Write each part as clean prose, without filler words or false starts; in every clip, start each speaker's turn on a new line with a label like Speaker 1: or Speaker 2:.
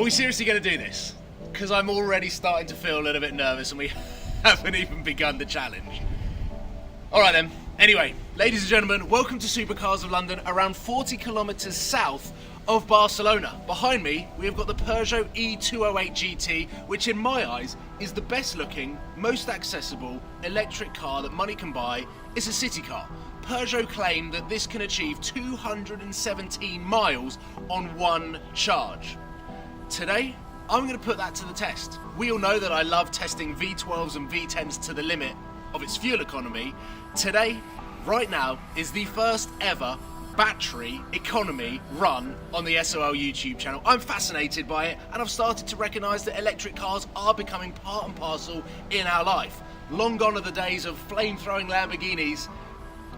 Speaker 1: Are we seriously going to do this? Because I'm already starting to feel a little bit nervous and we haven't even begun the challenge. Alright then, anyway, ladies and gentlemen, welcome to Supercars of London, around 40 kilometres south of Barcelona. Behind me, we have got the Peugeot E208 GT, which in my eyes is the best looking, most accessible electric car that money can buy. It's a city car. Peugeot claim that this can achieve 217 miles on one charge. Today, I'm going to put that to the test. We all know that I love testing V12s and V10s to the limit of its fuel economy. Today, right now, is the first ever battery economy run on the SOL YouTube channel. I'm fascinated by it, and I've started to recognise that electric cars are becoming part and parcel in our life. Long gone are the days of flame-throwing Lamborghinis,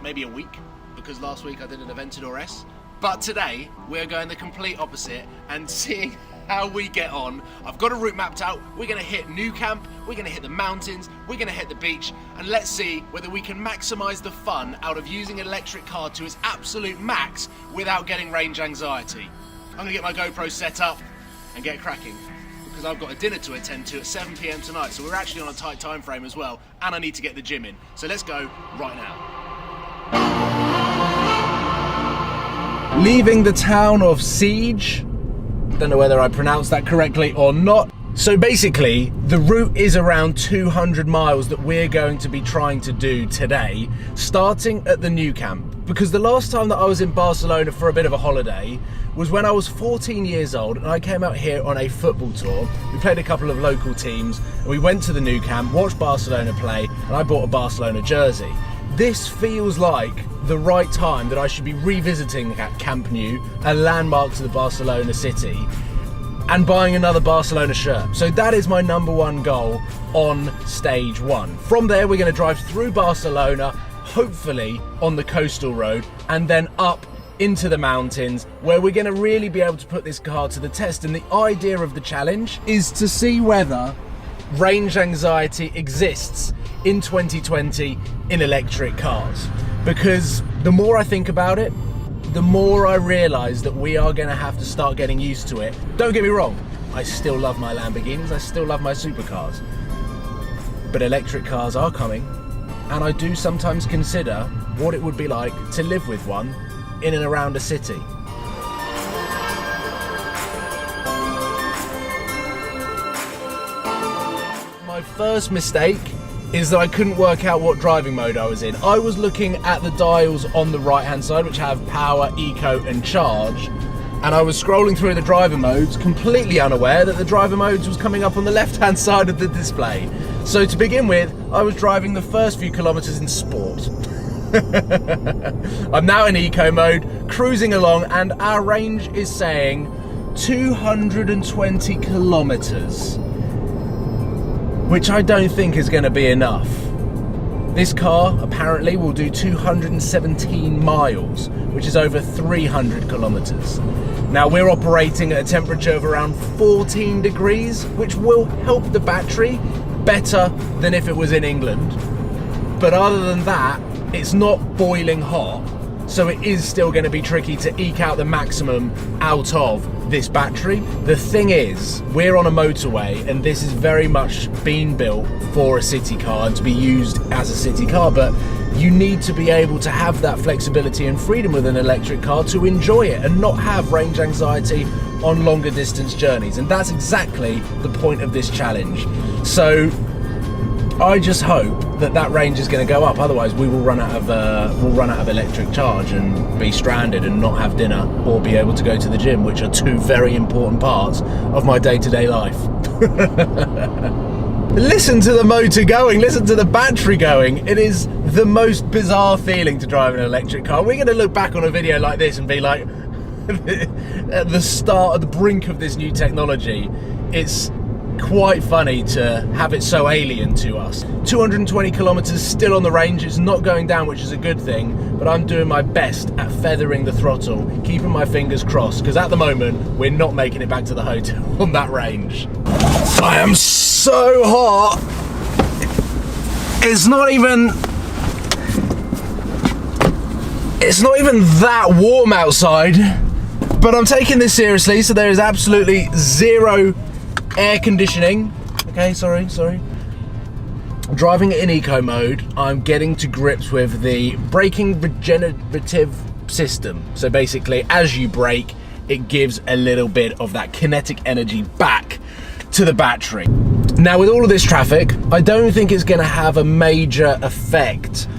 Speaker 1: maybe a week, because last week I did an Aventador S. But today, we're going the complete opposite and seeing how we get on. I've got a route mapped out. We're going to hit Nou Camp, we're going to hit the mountains, we're going to hit the beach, and let's see whether we can maximise the fun out of using an electric car to its absolute max without getting range anxiety. I'm going to get my GoPro set up and get cracking, because I've got a dinner to attend to at 7 PM tonight, so we're actually on a tight time frame as well, and I need to get the gym in. So let's go right now. Leaving the town of Siege. Don't know whether I pronounced that correctly or not. So basically, the route is around 200 miles that we're going to be trying to do today, starting at the Nou Camp. Because the last time that I was in Barcelona for a bit of a holiday was when I was 14 years old and I came out here on a football tour. We played a couple of local teams and we went to the Nou Camp, watched Barcelona play, and I bought a Barcelona jersey. This feels like the right time that I should be revisiting Camp Nou, a landmark to the Barcelona city, and buying another Barcelona shirt. So that is my number one goal on stage one. From there, we're going to drive through Barcelona, hopefully on the coastal road, and then up into the mountains, where we're going to really be able to put this car to the test. And the idea of the challenge is to see whether range anxiety exists in 2020 in electric cars. Because the more I think about it, the more I realise that we are going to have to start getting used to it. Don't get me wrong, I still love my Lamborghinis, I still love my supercars. But electric cars are coming, and I do sometimes consider what it would be like to live with one in and around a city. My first mistake is that I couldn't work out what driving mode I was in. I was looking at the dials on the right hand side, which have power, eco and charge, and I was scrolling through the driver modes completely unaware that the driver modes was coming up on the left hand side of the display. So to begin with, I was driving the first few kilometres in sport. I'm now in eco mode, cruising along, and our range is saying 220 kilometres. Which I don't think is going to be enough. This car apparently will do 217 miles, which is over 300 kilometres. Now we're operating at a temperature of around 14 degrees, which will help the battery better than if it was in England. But other than that, it's not boiling hot, so it is still going to be tricky to eke out the maximum out of this battery. The thing is, we're on a motorway and this is very much been built for a city car and to be used as a city car, but you need to be able to have that flexibility and freedom with an electric car to enjoy it and not have range anxiety on longer distance journeys. And that's exactly the point of this challenge. So I just hope that that range is going to go up. Otherwise, we will run out of electric charge and be stranded and not have dinner or be able to go to the gym, which are two very important parts of my day-to-day life. Listen to the motor going. Listen to the battery going. It is the most bizarre feeling to drive an electric car. We're going to look back on a video like this and be like, at the start, at the brink of this new technology, it's quite funny to have it so alien to us. 220 kilometers still on the range. It's not going down, which is a good thing, but I'm doing my best at feathering the throttle, keeping my fingers crossed, because at the moment we're not making it back to the hotel on that range. I am so hot. It's not even that warm outside, But I'm taking this seriously, so there is absolutely zero air conditioning. Okay, sorry. Driving it in eco mode, I'm getting to grips with the braking regenerative system. So basically, as you brake, it gives a little bit of that kinetic energy back to the battery. Now, with all of this traffic, I don't think it's going to have a major effect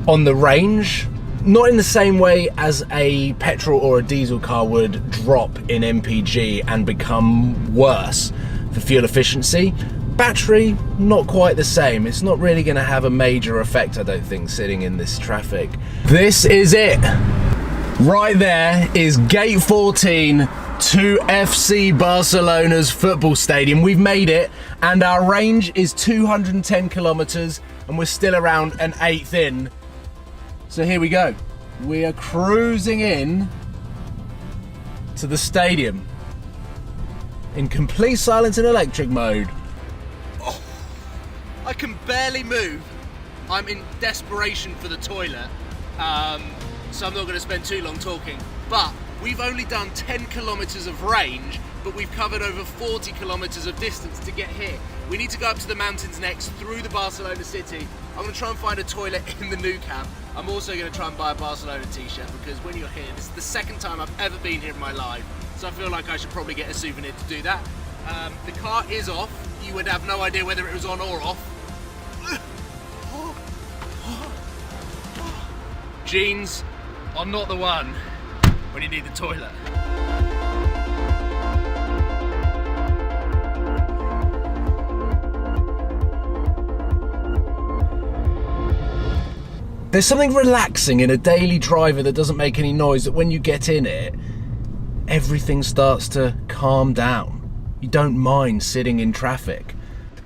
Speaker 1: on the range. Not in the same way as a petrol or a diesel car would drop in MPG and become worse for fuel efficiency. Battery, not quite the same. It's not really going to have a major effect, I don't think, sitting in this traffic. This is it. Right there is gate 14 to FC Barcelona's football stadium. We've made it, and our range is 210 kilometers, and we're still around an eighth in. So here we go. We are cruising in to the stadium in complete silence and electric mode. Oh, I can barely move. I'm in desperation for the toilet, so I'm not going to spend too long talking. But we've only done 10 kilometers of range, but we've covered over 40 kilometers of distance to get here. We need to go up to the mountains next, through the Barcelona city. I'm going to try and find a toilet in the Nou Camp. I'm also going to try and buy a Barcelona t-shirt, because when you're here, this is the second time I've ever been here in my life, so I feel like I should probably get a souvenir to do that. The car is off. You would have no idea whether it was on or off. Jeans are not the one when you need the toilet. There's something relaxing in a daily driver that doesn't make any noise, that when you get in it, everything starts to calm down. You don't mind sitting in traffic.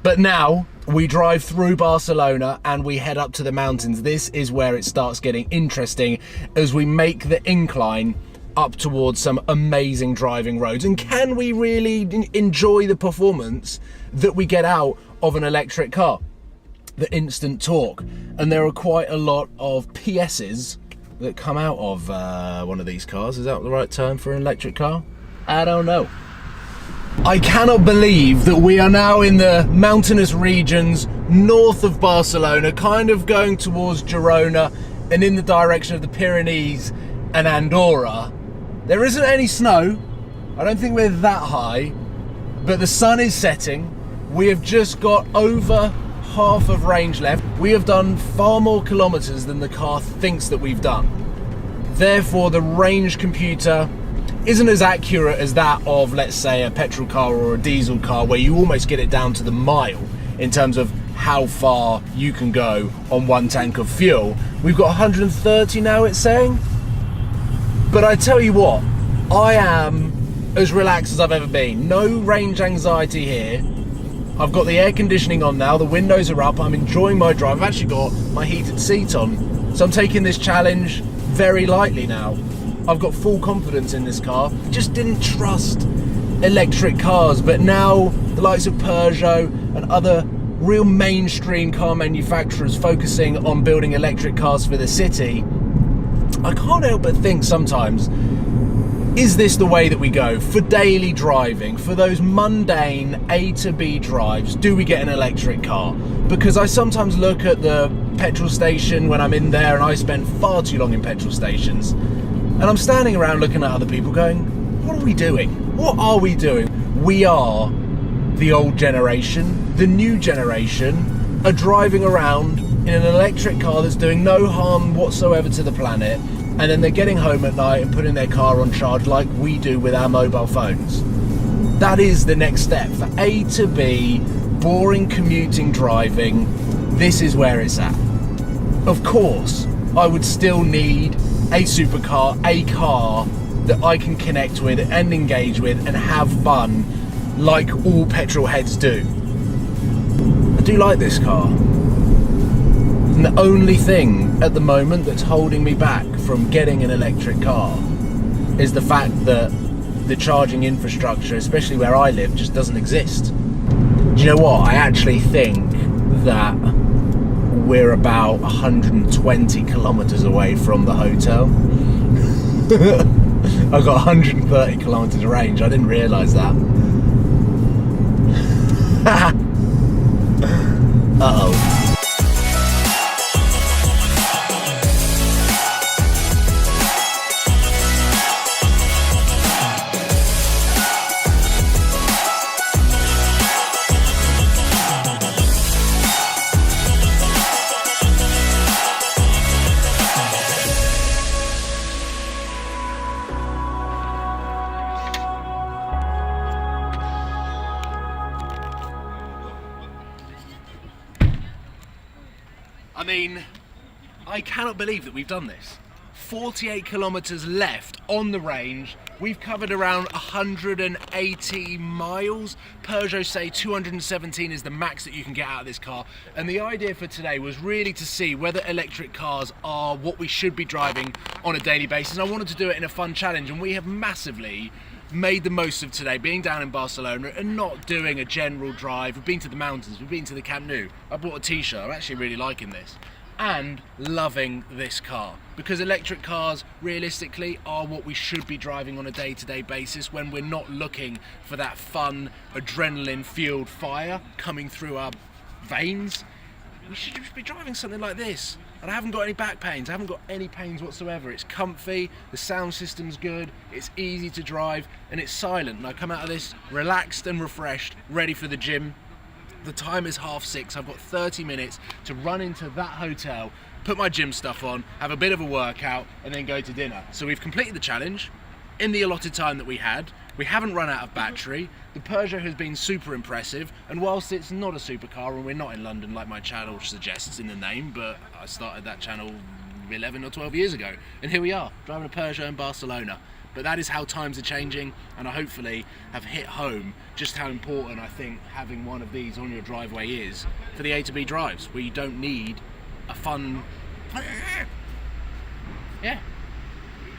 Speaker 1: But now we drive through Barcelona and we head up to the mountains. This is where it starts getting interesting, as we make the incline up towards some amazing driving roads. And can we really enjoy the performance that we get out of an electric car? The instant torque. And there are quite a lot of PSs that come out of one of these cars. Is that the right term for an electric car? I don't know. I cannot believe that we are now in the mountainous regions north of Barcelona, kind of going towards Girona and in the direction of the Pyrenees and Andorra. There isn't any snow. I don't think we're that high, but the sun is setting. We have just got over half of range left. We have done far more kilometers than the car thinks that we've done. Therefore, the range computer isn't as accurate as that of, let's say, a petrol car or a diesel car, where you almost get it down to the mile in terms of how far you can go on one tank of fuel. We've got 130 now, it's saying. But I tell you what, I am as relaxed as I've ever been. No range anxiety here. I've got the air conditioning on now, the windows are up, I'm enjoying my drive. I've actually got my heated seat on, so I'm taking this challenge very lightly now. I've got full confidence in this car. Just didn't trust electric cars, but now the likes of Peugeot and other real mainstream car manufacturers focusing on building electric cars for the city, I can't help but think sometimes, is this the way that we go for daily driving, for those mundane A to B drives? Do we get an electric car? Because I sometimes look at the petrol station when I'm in there, and I spend far too long in petrol stations, and I'm standing around looking at other people going, what are we doing? What are we doing? We are the old generation. The new generation are driving around in an electric car that's doing no harm whatsoever to the planet, and then they're getting home at night and putting their car on charge like we do with our mobile phones. That is the next step. For A to B, boring commuting driving, this is where it's at. Of course, I would still need a supercar, a car that I can connect with and engage with and have fun like all petrol heads do. I do like this car. And the only thing at the moment that's holding me back from getting an electric car is the fact that the charging infrastructure, especially where I live, just doesn't exist. Do you know what? I actually think that we're about 120 kilometers away from the hotel. I've got 130 kilometres of range. I didn't realise that. Uh-oh. I mean, I cannot believe that we've done this. 48 kilometres left on the range. We've covered around 180 miles. Peugeot say 217 is the max that you can get out of this car. And the idea for today was really to see whether electric cars are what we should be driving on a daily basis. I wanted to do it in a fun challenge, and we have massively made the most of today, being down in Barcelona and not doing a general drive. We've been to the mountains, we've been to the Camp Nou. I bought a t-shirt, I'm actually really liking this. And loving this car, because electric cars realistically are what we should be driving on a day-to-day basis when we're not looking for that fun, adrenaline-fueled fire coming through our veins. We should just be driving something like this. And I haven't got any back pains, I haven't got any pains whatsoever. It's comfy, the sound system's good, it's easy to drive, and it's silent. And I come out of this relaxed and refreshed, ready for the gym. The time is 6:30. I've got 30 minutes to run into that hotel, put my gym stuff on, have a bit of a workout, and then go to dinner. So we've completed the challenge in the allotted time that we had. We haven't run out of battery. The Peugeot has been super impressive, and whilst it's not a supercar and we're not in London like my channel suggests in the name, but I started that channel 11 or 12 years ago, and here we are, driving a Peugeot in Barcelona. But that is how times are changing, and I hopefully have hit home just how important I think having one of these on your driveway is for the A to B drives, where you don't need a fun... Yeah,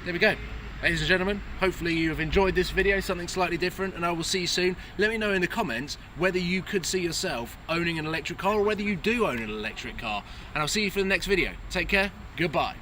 Speaker 1: there we go. Ladies and gentlemen, hopefully you have enjoyed this video, something slightly different, and I will see you soon. Let me know in the comments whether you could see yourself owning an electric car or whether you do own an electric car. And I'll see you for the next video. Take care, goodbye.